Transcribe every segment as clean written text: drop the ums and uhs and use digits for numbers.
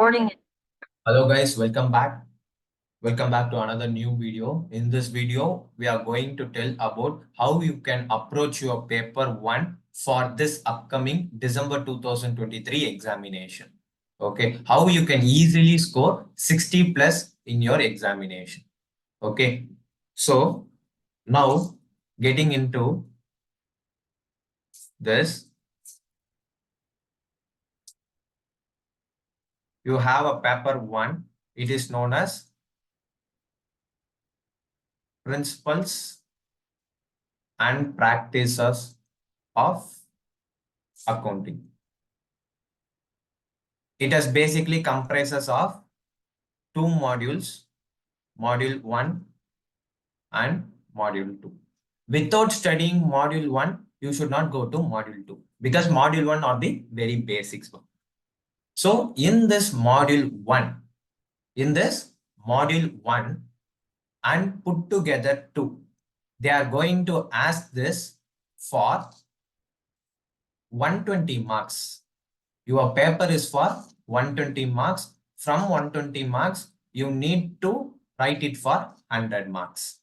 Recording. Hello guys, welcome back. Welcome back to another new video. In this video, we are going to tell about how you can approach your paper 1 for this upcoming December 2023 examination. Okay, how you can easily score 60 plus in your examination. Okay, so now getting into this, you have a paper 1. It is known as Principles and Practices of Accounting. It has basically comprises of 2 modules, module 1 and module 2. Without studying module 1, you should not go to module 2 because module 1 are the very basics. So in this module 1, and put together 2, they are going to ask this for 120 marks. Your paper is for 120 marks. From 120 marks, you need to write it for 100 marks.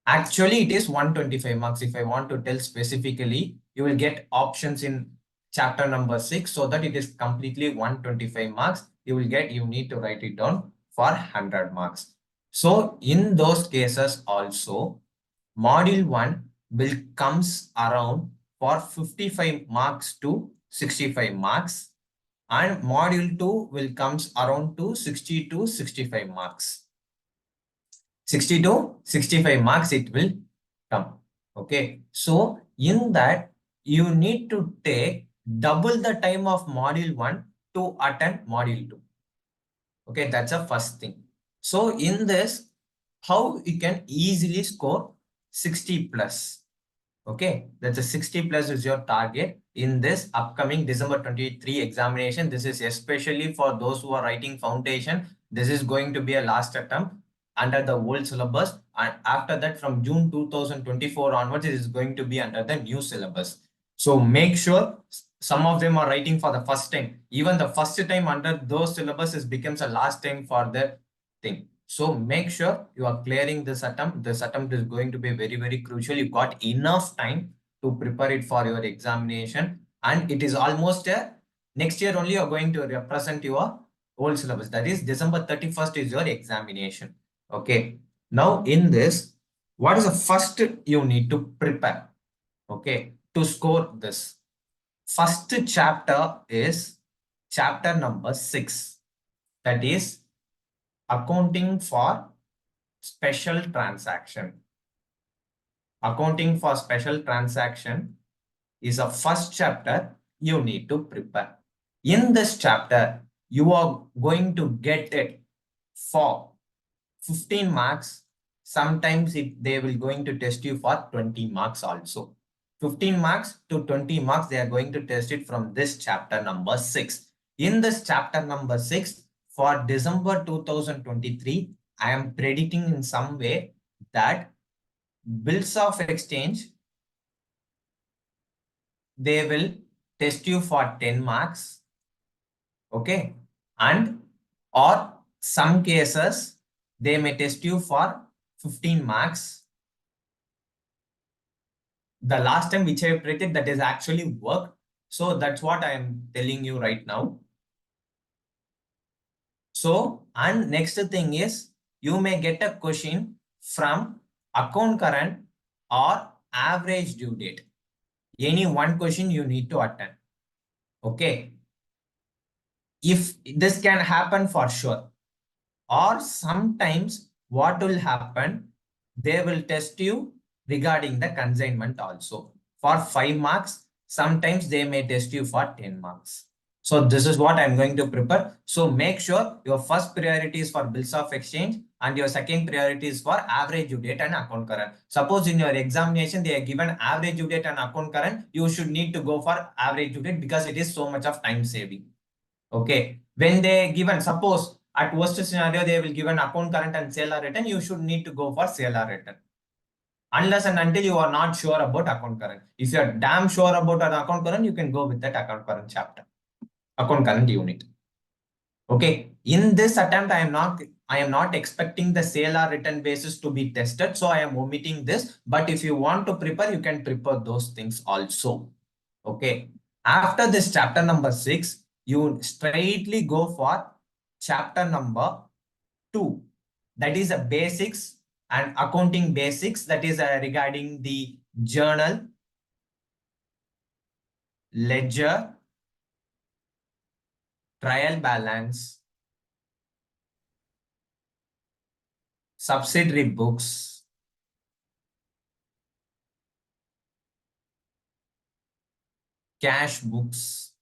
Actually, it is 125 marks. If I want to tell specifically, you will get options in chapter number 6 so that it is completely 125 marks. You need to write it down for 100 marks. So in those cases also, module 1 will comes around for 55 marks to 65 marks. And module 2 will comes around to 60 to 65 marks. 60 to 65 marks it will come. Okay. So in that, you need to take double the time of module 1 to attend module 2. Okay, that's the first thing. So in this, how you can easily score 60 plus. Okay, that's a 60 plus is your target in this upcoming December 23 examination. This is especially for those who are writing foundation. This is going to be a last attempt under the old syllabus. And after that, from June 2024 onwards, it is going to be under the new syllabus. So make sure some of them are writing for the first time. Even the first time under those syllabuses becomes a last time for the thing. So make sure you are clearing this attempt. This attempt is going to be very, very crucial. You got enough time to prepare it for your examination. And it is almost next year only you're going to represent your old syllabus. That is December 31st is your examination. Okay. Now in this, what is the first you need to prepare? Okay. To score this. First chapter is chapter number 6. That is Accounting for Special Transaction. Accounting for Special Transaction is a first chapter you need to prepare. In this chapter, you are going to get it for 15 marks. Sometimes they will going to test you for 20 marks also. 15 marks to 20 marks, they are going to test it from this chapter number 6. In this chapter number 6, for December 2023, I am predicting in some way that bills of exchange, they will test you for 10 marks. Okay. And or some cases, they may test you for 15 marks. The last time which I predicted, that is actually worked. So that's what I am telling you right now. So, and next thing is, you may get a question from account current or average due date. Any one question you need to attend. Okay. If this can happen for sure. Or sometimes what will happen, they will test you regarding the consignment also. For 5 marks, sometimes they may test you for 10 marks. So this is what I'm going to prepare. So make sure your first priority is for bills of exchange and your second priority is for average due date and account current. Suppose in your examination, they are given average due date and account current, you should need to go for average due date because it is so much of time saving. Okay. When they given, suppose at worst scenario, they will give an account current and CLR return, you should need to go for CLR return. Unless and until you are not sure about account current. If you are damn sure about an account current, you can go with that account current chapter. Account current unit. Okay. In this attempt, I am not expecting the CLR written basis to be tested. So I am omitting this. But if you want to prepare, you can prepare those things also. Okay. After this chapter number 6, you straightly go for chapter number 2. That is a basics and accounting basics. That is regarding the journal, ledger, trial balance, subsidiary books, cash books.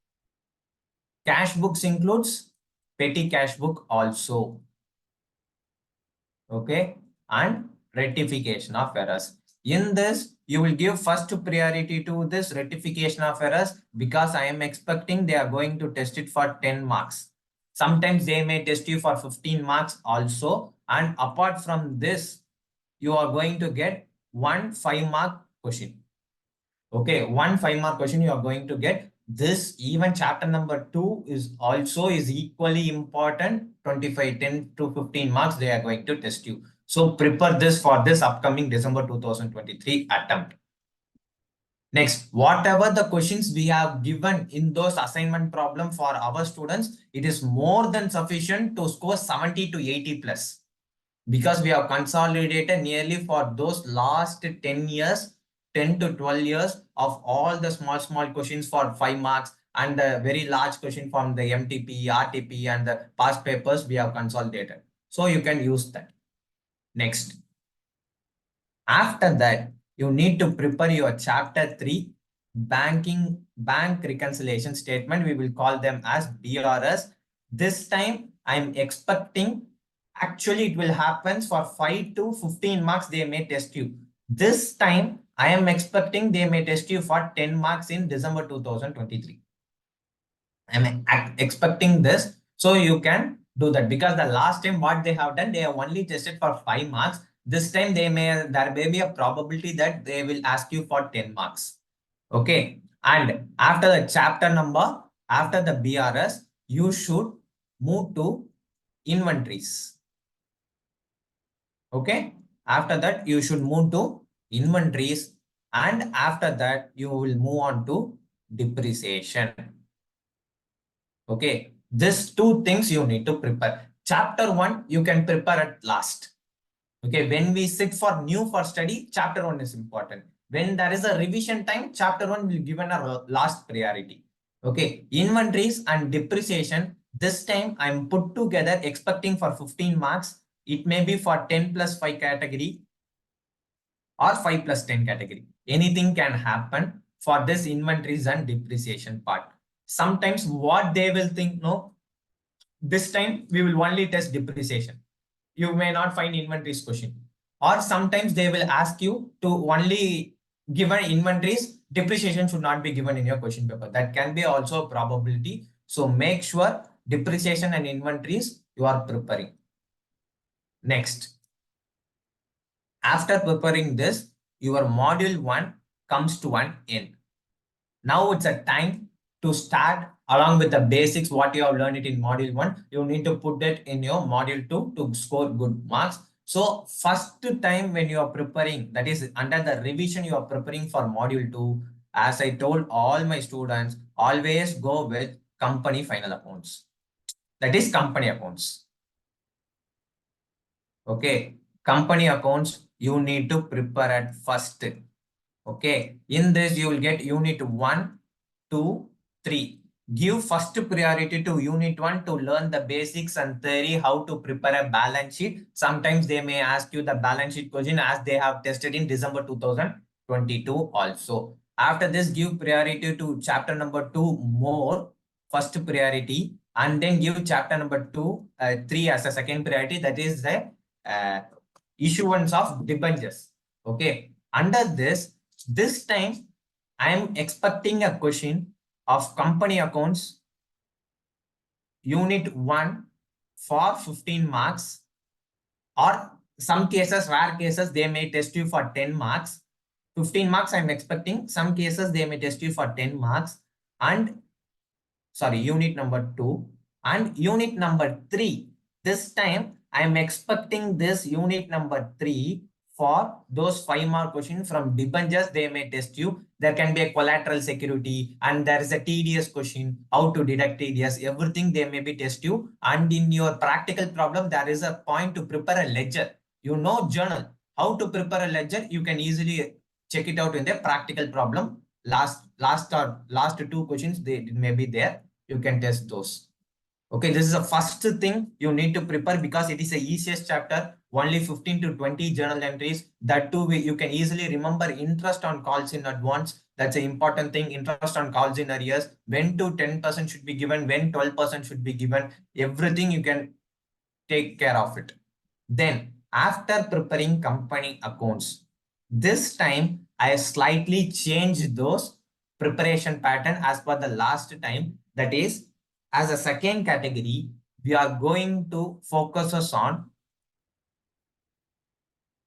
Cash books includes petty cash book also. Okay. And rectification of errors. In this, you will give first priority to this rectification of errors because I am expecting they are going to test it for 10 marks. Sometimes they may test you for 15 marks also. And apart from this, you are going to get one 5-mark question. Okay, one 5-mark question you are going to get. This even chapter number 2 is equally important. 25, 10 to 15 marks they are going to test you. So prepare this for this upcoming December 2023 attempt. Next, whatever the questions we have given in those assignment problem for our students, it is more than sufficient to score 70 to 80 plus. Because we have consolidated nearly for those last 10 years, 10 to 12 years of all the small questions for 5 marks and the very large question from the MTP, RTP and the past papers we have consolidated. So you can use that. Next. After that, you need to prepare your chapter 3 bank reconciliation statement. We will call them as BRS. This time I'm expecting actually it will happen for 5 to 15 marks they may test you. This time I am expecting they may test you for 10 marks in December 2023. I'm expecting this. So you can do that because the last time what they have done, they have only tested for 5 marks. This time there may be a probability that they will ask you for 10 marks. Okay. And after the chapter number, after the BRS, you should move to inventories. Okay. After that, you should move to inventories. And after that, you will move on to depreciation. Okay. These 2 things you need to prepare. Chapter 1, you can prepare at last. Okay. When we sit for new for study, chapter 1 is important. When there is a revision time, chapter 1 will be given a last priority. Okay. Inventories and depreciation. This time I'm put together expecting for 15 marks. It may be for 10 plus 5 category or 5 plus 10 category. Anything can happen for this inventories and depreciation part. Sometimes what they will think, no, this time we will only test depreciation. You may not find inventories question. Or sometimes they will ask you to only given inventories, depreciation should not be given in your question paper. That can be also a probability. So make sure depreciation and inventories you are preparing. Next. After preparing this, your module 1 comes to an end. Now it's a time to start along with the basics, what you have learned it in module 1. You need to put it in your module 2 to score good marks. So first time when you are preparing, that is under the revision you are preparing for module 2, as I told all my students, always go with company final accounts. That is company accounts. Okay. Company accounts, you need to prepare at first. Okay. In this, you will get unit 1, 2, 3. Give first priority to unit 1 to learn the basics and theory, how to prepare a balance sheet. Sometimes they may ask you the balance sheet question as they have tested in December 2022 also. After this, give priority to chapter number 2 more, first priority, and then give chapter number 3 as a second priority. That is the issuance of debentures. Okay. Under this time, I am expecting a question of company accounts, unit 1 for 15 marks, or some cases, rare cases, they may test you for 10 marks. 15 marks I'm expecting. Some cases they may test you for 10 marks. And sorry, unit number 2. And unit number 3, this time I am expecting this unit number 3 for those 5-mark questions from debentures. They may test you. There can be a collateral security and there is a TDS question, how to deduct TDS, everything they may be test you. And in your practical problem, there is a point to prepare a ledger. You know journal, how to prepare a ledger, you can easily check it out in the practical problem. Last 2 questions, they may be there. You can test those. Okay, this is the first thing you need to prepare because it is the easiest chapter. Only 15 to 20 journal entries. That too, you can easily remember interest on calls in advance. That's an important thing. Interest on calls in arrears. When to 10% should be given, when 12% should be given. Everything you can take care of it. Then, after preparing company accounts, this time I slightly changed those preparation pattern as per the last time. That is, as a second category, we are going to focus us on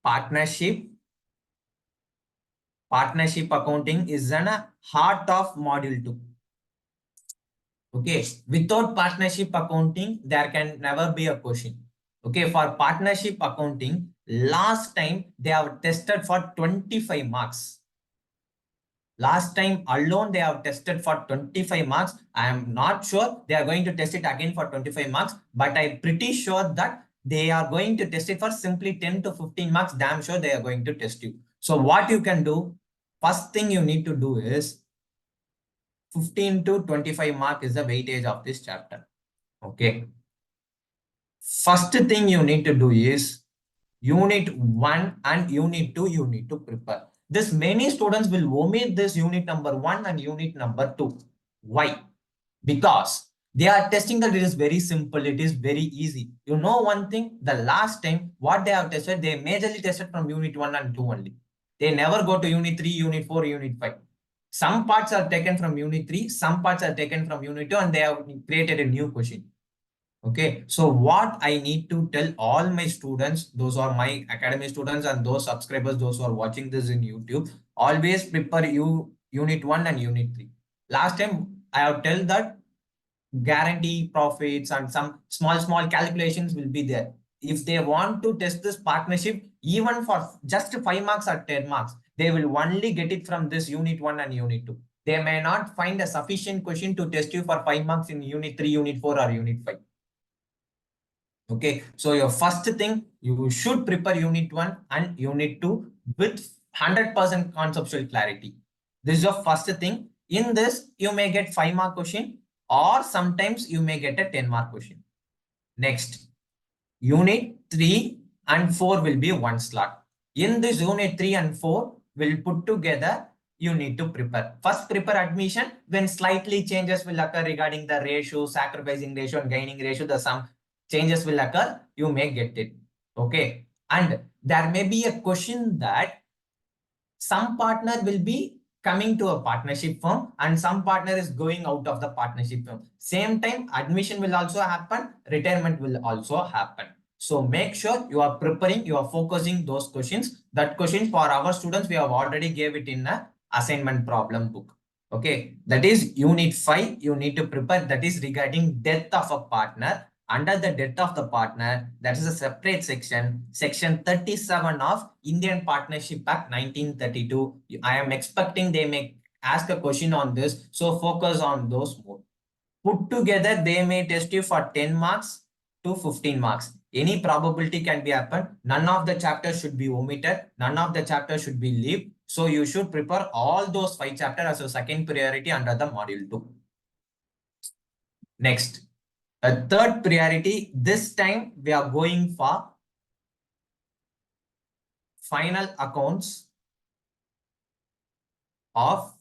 partnership. Partnership accounting is an heart of module 2. Okay, without partnership accounting, there can never be a question. Okay, for partnership accounting, last time they have tested for 25 marks. Last time alone, they have tested for 25 marks. I am not sure they are going to test it again for 25 marks, but I'm pretty sure that they are going to test it for simply 10 to 15 marks. Damn sure they are going to test you. So what you can do, first thing you need to do is 15 to 25 mark is the weightage of this chapter. Okay. First thing you need to do is unit 1 and unit 2 you need to prepare. This many students will omit this unit number 1 and unit number 2. Why? Because they are testing that it is very simple, it is very easy. You know one thing, the last time what they have tested, they majorly tested from unit 1 and 2 only. They never go to unit 3, unit 4, unit 5. Some parts are taken from unit 3, some parts are taken from unit 2, and they have created a new question. Okay, so what I need to tell all my students, those are my academy students and those subscribers, those who are watching this in YouTube, always prepare you unit 1 and unit 3. Last time I have told that guarantee profits and some small calculations will be there. If they want to test this partnership, even for just 5 marks or 10 marks, they will only get it from this unit 1 and unit 2. They may not find a sufficient question to test you for 5 marks in unit 3, unit 4 or unit 5. Okay, so your first thing, you should prepare unit 1 and unit 2 with 100% conceptual clarity. This is your first thing. In this, you may get 5-mark question or sometimes you may get a 10-mark question. Next, unit 3 and 4 will be one slot. In this unit 3 and 4 will put together, you need to prepare. First, prepare admission. When slightly changes will occur regarding the ratio, sacrificing ratio and gaining ratio, the sum changes will occur, you may get it. Okay. And there may be a question that some partner will be coming to a partnership firm and some partner is going out of the partnership firm. Same time, admission will also happen, retirement will also happen. So make sure you are preparing, you are focusing those questions. That questions for our students, we have already gave it in a assignment problem book. Okay, that is unit 5, you need to prepare, that is regarding death of a partner. Under the death of the partner, that is a separate section, section 37 of Indian Partnership Act 1932. I am expecting they may ask a question on this, so focus on those more. Put together, they may test you for 10 marks to 15 marks. Any probability can be happen. None of the chapters should be omitted. None of the chapters should be leave. So you should prepare all those 5 chapters as a second priority under the module 2. Next. A third priority, this time we are going for final accounts of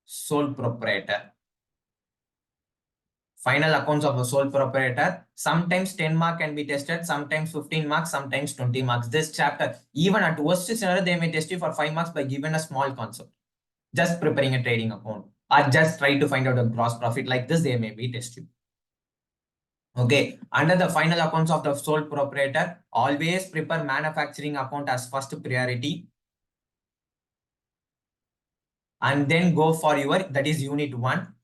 sole proprietor. Final accounts of a sole proprietor. Sometimes 10 mark can be tested, sometimes 15 marks, sometimes 20 marks. This chapter, even at worst scenario, they may test you for 5 marks by given a small concept. Just preparing a trading account or just try to find out a gross profit. Like this, they may be tested. Okay, under the final accounts of the sole proprietor, always prepare manufacturing account as first priority. And then go for your, that is unit 1.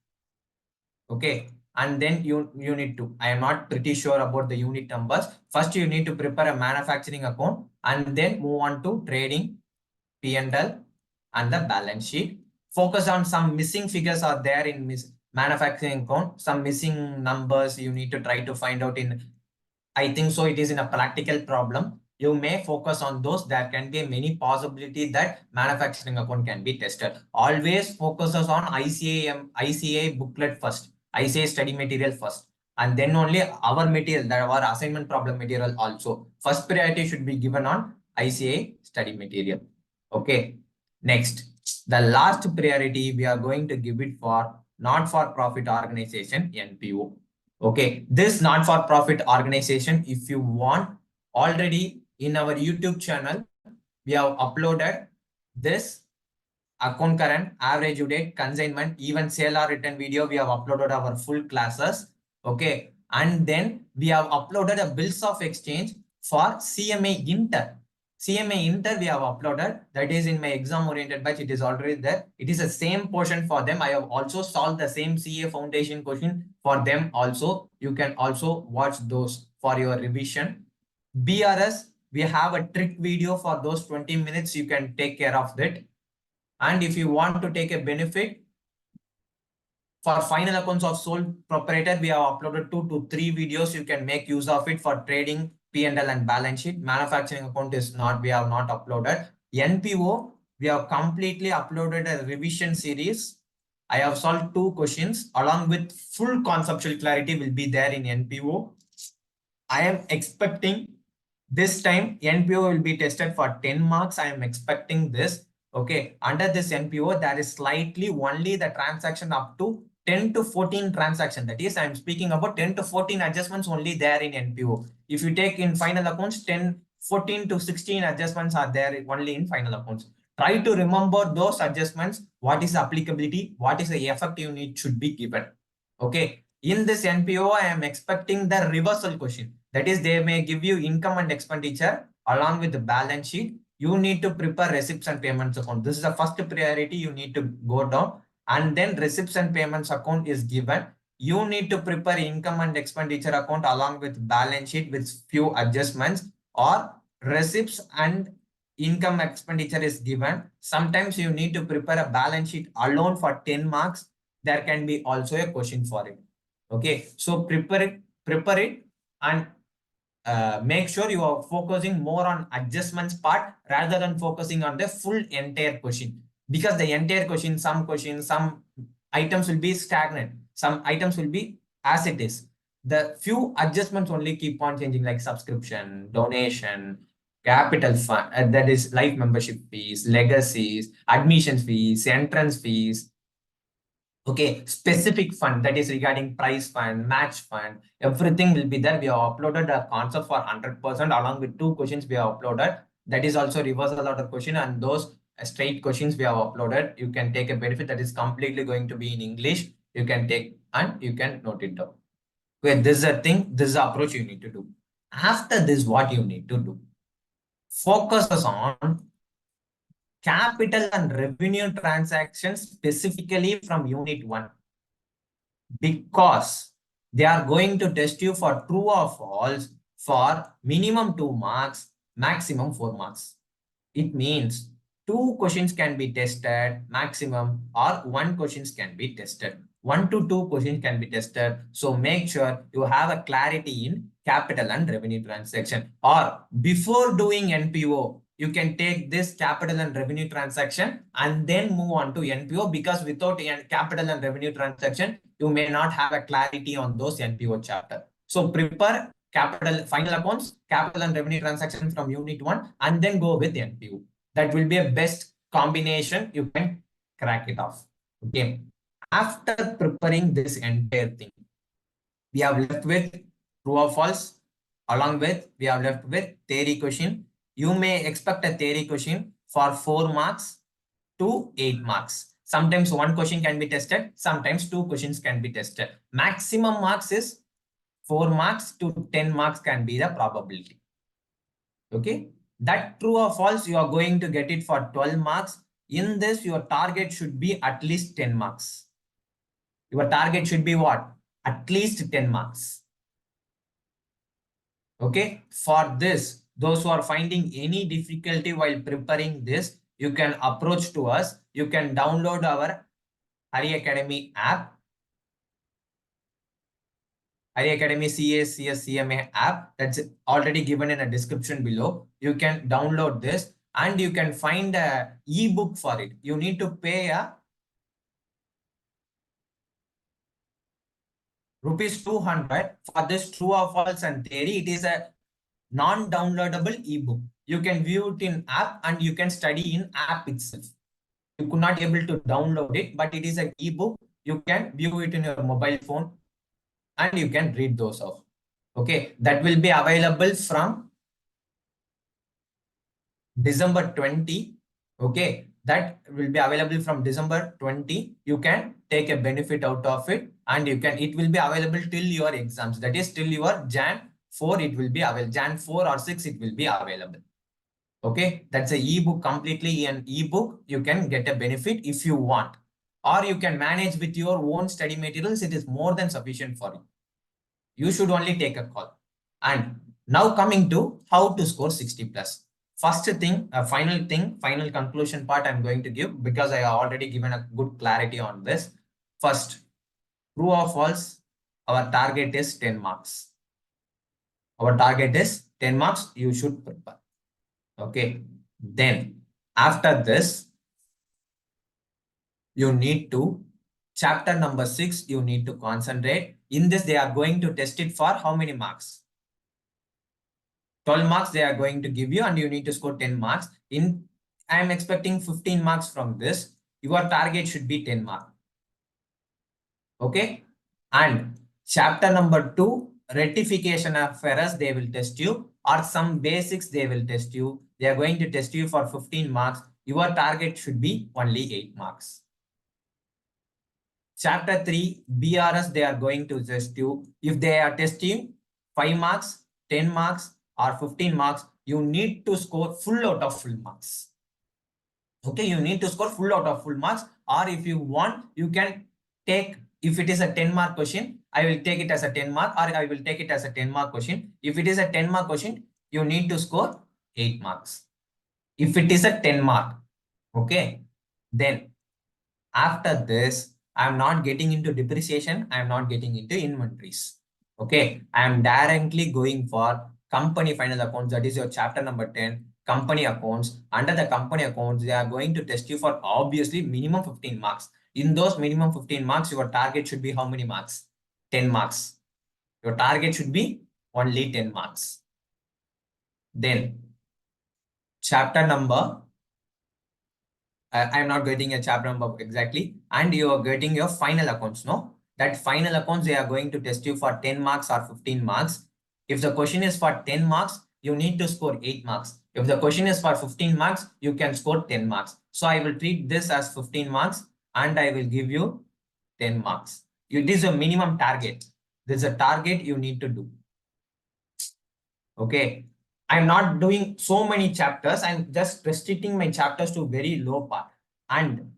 Okay, and then unit 2. I am not pretty sure about the unit numbers. First, you need to prepare a manufacturing account and then move on to trading, P&L, and the balance sheet. Focus on some missing figures are there in manufacturing account. Some missing numbers you need to try to find out in. I think so. It is in a practical problem. You may focus on those. There can be many possibility that manufacturing account can be tested. Always focuses on ICA booklet first, ICA study material first, and then only our material, that our assignment problem material also. First priority should be given on ICA study material. Okay. Next, the last priority we are going to give it for not-for-profit organization, NPO. Okay, this not-for-profit organization, if you want, already in our YouTube channel, we have uploaded this account current, average due date, consignment, even sale or return video. We have uploaded our full classes. Okay, and then we have uploaded a bills of exchange for CMA Inter. CMA Inter we have uploaded, that is in my exam oriented batch. It is already there. It is the same portion for them. I have also solved the same CA foundation question for them also. You can also watch those for your revision. BRS, we have a trick video for those 20 minutes. You can take care of that. And if you want to take a benefit, for final accounts of sole proprietor, we have uploaded 2 to 3 videos. You can make use of it for trading, P&L and balance sheet. Manufacturing account is not, we have not uploaded. NPO, we have completely uploaded a revision series. I have solved 2 questions along with full conceptual clarity will be there in NPO. I am expecting this time NPO will be tested for 10 marks. I am expecting this. Okay, under this NPO, there is slightly only the transaction up to 10 to 14 transaction. That is, I'm speaking about 10 to 14 adjustments only there in NPO. If you take in final accounts, 14 to 16 adjustments are there only in final accounts. Try to remember those adjustments. What is the applicability? What is the effect you need should be given. Okay, in this NPO, I am expecting the reversal question. That is, they may give you income and expenditure along with the balance sheet. You need to prepare receipts and payments account. This is the first priority you need to go down. And then receipts and payments account is given. You need to prepare income and expenditure account along with balance sheet with few adjustments, or receipts and income expenditure is given. Sometimes you need to prepare a balance sheet alone for 10 marks. There can be also a question for it. Okay, so prepare it and make sure you are focusing more on adjustments part rather than focusing on the full entire question, because the entire question, some items will be stagnant, some items will be as it is. The few adjustments only keep on changing, like subscription, donation, capital fund, that is life membership fees, legacies, admission fees, entrance fees. Okay, specific fund, that is regarding price fund, match fund, everything will be there. We have uploaded a concept for 100% along with 2 questions we have uploaded. That is also reversal order question, and those straight questions we have uploaded. You can take a benefit that is completely going to be in English. You can take and you can note it down. Okay, this is a thing, this is the approach you need to do. After this, what you need to do? Focus on capital and revenue transactions specifically from unit 1, because they are going to test you for true or false for minimum 2 marks, maximum 4 marks. It means 2 questions can be tested maximum, or 1 questions can be tested. 1 to 2 questions can be tested. So make sure you have a clarity in capital and revenue transaction. Or before doing NPO, you can take this capital and revenue transaction and then move on to NPO, because without capital and revenue transaction, you may not have a clarity on those NPO chapter. So prepare capital, final accounts, capital and revenue transaction from unit 1, and then go with NPO. That will be a best combination. You can crack it off. Okay. After preparing this entire thing, we have left with true or false. Along with, we have left with theory question. You may expect a theory question for 4 marks to 8 marks. Sometimes 1 question can be tested. Sometimes 2 questions can be tested. Maximum marks is 4 marks to 10 marks can be the probability. Okay. That true or false, you are going to get it for 12 marks. In this, your target should be at least 10 marks. Your target should be what? At least 10 marks. Okay, for this, those who are finding any difficulty while preparing this, you can approach to us. You can download our Hari Academy app, Hari Academy CS CMA app, that's already given in a description below. You can download this and you can find a ebook for it. You need to pay a rupees 200 for this true or false and theory. It is a non-downloadable ebook. You can view it in app and you can study in app itself. You could not able to download it, but it is an ebook. You can view it in your mobile phone and you can read those off. Okay, that will be available from December 20. Okay, that will be available from December 20. You can take a benefit out of it and it will be available till your exams. That is till your Jan 4, it will be available. Jan 4 or 6, it will be available. Okay, that's a ebook, completely an ebook. You can get a benefit if you want, or you can manage with your own study materials. It is more than sufficient for you. You should only take a call. And now coming to how to score 60 plus. First thing, final conclusion part I'm going to give, because I have already given a good clarity on this. First, true or false, our target is 10 marks. Our target is 10 marks. You should prepare. Okay. Then after this, you need to, chapter number 6, you need to concentrate. In this, they are going to test it for how many marks? 12 marks they are going to give you and you need to score 10 marks. I am expecting 15 marks from this. Your target should be 10 marks. Okay. And chapter number 2, rectification of errors, they will test you, or some basics they will test you. They are going to test you for 15 marks. Your target should be only 8 marks. Chapter 3, BRS, they are going to test you. If they are testing 5 marks, 10 marks, or 15 marks, you need to score full out of full marks. Okay, you need to score full out of full marks, or if you want, you can take, if it is a 10-mark question, I will take it as a 10 mark, or I will take it as a 10-mark question. If it is a 10-mark question, you need to score 8 marks. If it is a 10 mark, okay, then after this, I'm not getting into depreciation. I'm not getting into inventories. Okay, I'm directly going for company final accounts. That is your chapter number 10, company accounts. Under the company accounts, they are going to test you for obviously minimum 15 marks. In those minimum 15 marks, your target should be how many marks? 10 marks. Your target should be only 10 marks. Then chapter number, I'm not getting a chapter number exactly, and you are getting your final accounts, no? That final accounts, they are going to test you for 10 marks or 15 marks. If the question is for 10 marks, you need to score 8 marks. If the question is for 15 marks, you can score 10 marks. So I will treat this as 15 marks and I will give you 10 marks. It is a minimum target. This is a target you need to do. Okay. I'm not doing so many chapters. I'm just restricting my chapters to very low part. And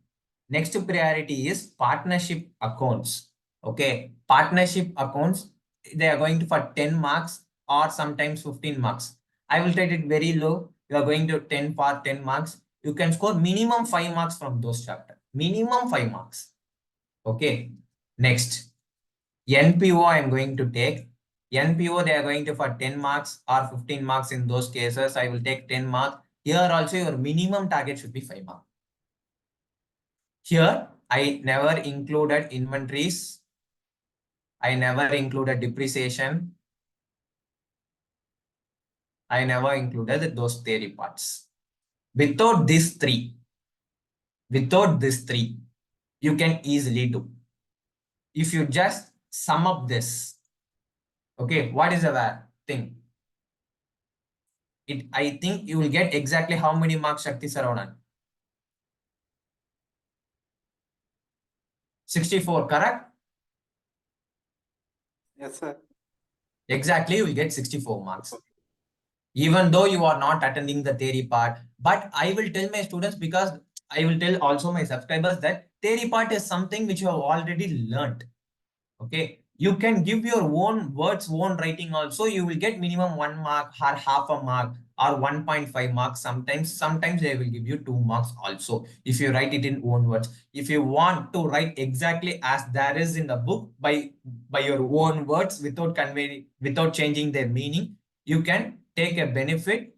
next priority is partnership accounts. Okay. Partnership accounts, they are going to for 10 marks or sometimes 15 marks. I will take it very low. You are going to 10 for 10 marks. You can score minimum 5 marks from those chapters. Minimum 5 marks. Okay. Next. NPO I am going to take. NPO, they are going to for 10 marks or 15 marks. In those cases, I will take 10 marks. Here also, your minimum target should be 5 marks. Here, I never included inventories. I never included depreciation. I never included those theory parts. Without these three, you can easily do. If you just sum up this, okay, what is the thing? I think you will get exactly how many marks, Shakti Saravanan? 64, correct? Yes, sir. Exactly, you will get 64 marks. Even though you are not attending the theory part, but I will tell my students, because I will tell also my subscribers, that theory part is something which you have already learned. Okay, You can give your own words, own writing also. You will get minimum 1 mark or half a mark or 1.5 marks. Sometimes they will give you 2 marks also if you write it in own words. If you want to write exactly as there is in the book by your own words without conveying, without changing their meaning, you can take a benefit.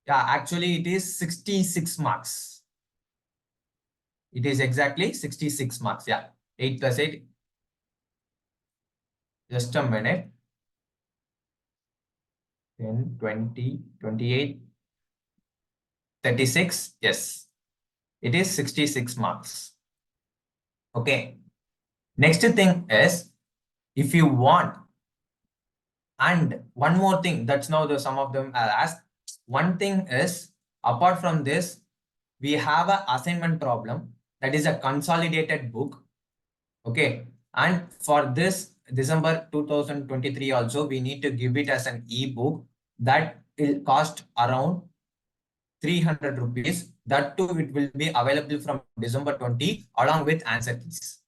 Yeah, actually it is 66 marks. It is exactly 66 marks. Yeah, 8 plus 8. Just a minute. 10, 20, 28, 36. Yes, it is 66 marks. Okay. Next thing is, if you want, and one more thing, that's now the some of them are asked. One thing is, apart from this, we have an assignment problem that is a consolidated book. Okay. And for this December 2023 also, we need to give it as an e-book that will cost around 300 rupees. That too, it will be available from December 20 along with answer keys.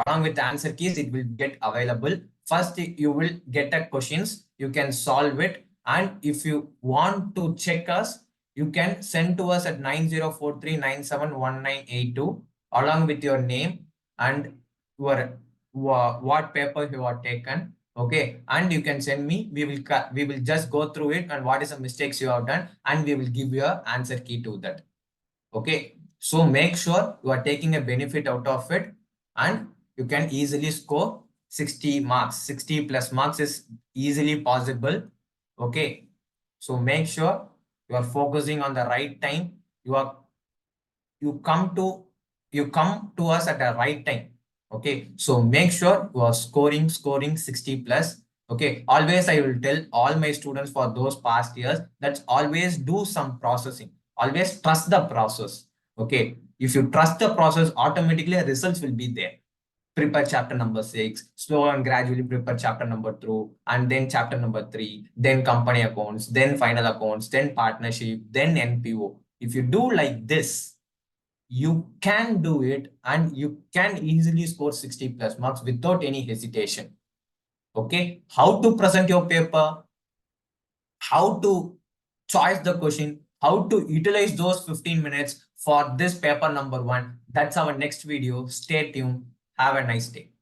Along with the answer keys, it will get available. First, you will get the questions. You can solve it. And if you want to check us, you can send to us at 9043971982 along with your name and your what paper you have taken. Okay, and you can send me. We will just go through it and what is the mistakes you have done, and we will give you an answer key to that. Okay, so make sure you are taking a benefit out of it, and you can easily score 60 marks. 60 plus marks is easily possible. Okay, so make sure you are focusing on the right time. You come to us at the right time. Okay, so make sure you are scoring 60 plus. Okay, always I will tell all my students for those past years that always do some processing. Always trust the process. Okay, if you trust the process, automatically results will be there. Prepare chapter number 6, slow and gradually prepare chapter number 2, and then chapter number 3, then company accounts, then final accounts, then partnership, then NPO. If you do like this, you can do it and you can easily score 60 plus marks without any hesitation. Okay, how to present your paper, how to choose the question, how to utilize those 15 minutes for this paper number 1. That's our next video. Stay tuned. Have a nice day.